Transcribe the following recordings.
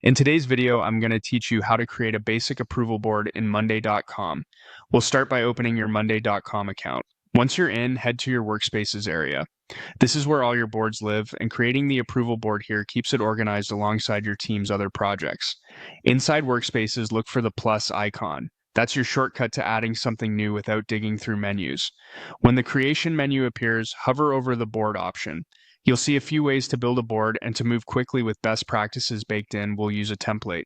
In today's video, I'm going to teach you how to create a basic approval board in Monday.com. We'll start by opening your Monday.com account. Once you're in, head to your workspaces area. This is where all your boards live, and creating the approval board here keeps it organized alongside your team's other projects. Inside workspaces, look for the plus icon. That's your shortcut to adding something new without digging through menus. When the creation menu appears, hover over the board option. You'll see a few ways to build a board, and to move quickly with best practices baked in, we'll use a template.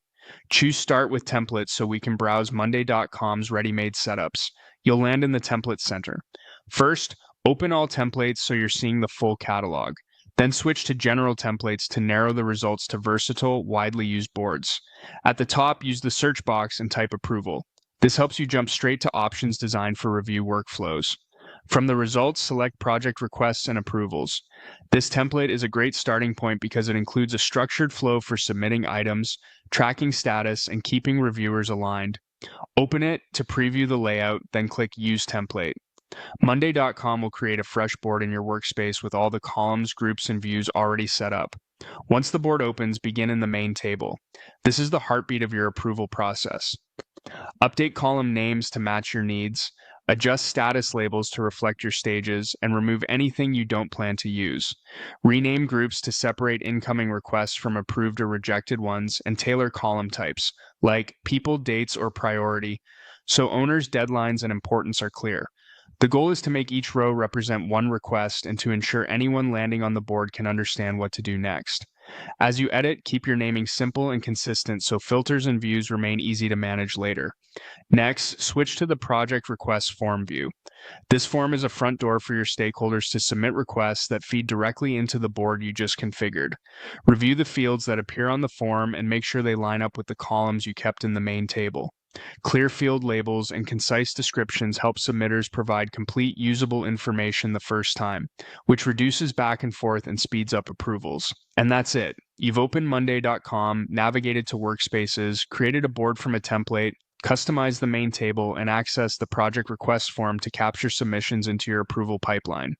Choose Start with Templates so we can browse Monday.com's ready-made setups. You'll land in the Template Center. First, open all templates so you're seeing the full catalog. Then switch to General Templates to narrow the results to versatile, widely used boards. At the top, use the search box and type Approval. This helps you jump straight to options designed for review workflows. From the results, select Project Requests and Approvals. This template is a great starting point because it includes a structured flow for submitting items, tracking status, and keeping reviewers aligned. Open it to preview the layout, then click Use Template. Monday.com will create a fresh board in your workspace with all the columns, groups, and views already set up. Once the board opens, begin in the main table. This is the heartbeat of your approval process. Update column names to match your needs, adjust status labels to reflect your stages, and remove anything you don't plan to use. Rename groups to separate incoming requests from approved or rejected ones, and tailor column types, like people, dates, or priority, so owners' deadlines and importance are clear. The goal is to make each row represent one request and to ensure anyone landing on the board can understand what to do next. As you edit, keep your naming simple and consistent so filters and views remain easy to manage later. Next, switch to the Project Requests form view. This form is a front door for your stakeholders to submit requests that feed directly into the board you just configured. Review the fields that appear on the form and make sure they line up with the columns you kept in the main table. Clear field labels and concise descriptions help submitters provide complete, usable information the first time, which reduces back and forth and speeds up approvals. And that's it. You've opened Monday.com, navigated to Workspaces, created a board from a template, customized the main table, and accessed the project request form to capture submissions into your approval pipeline.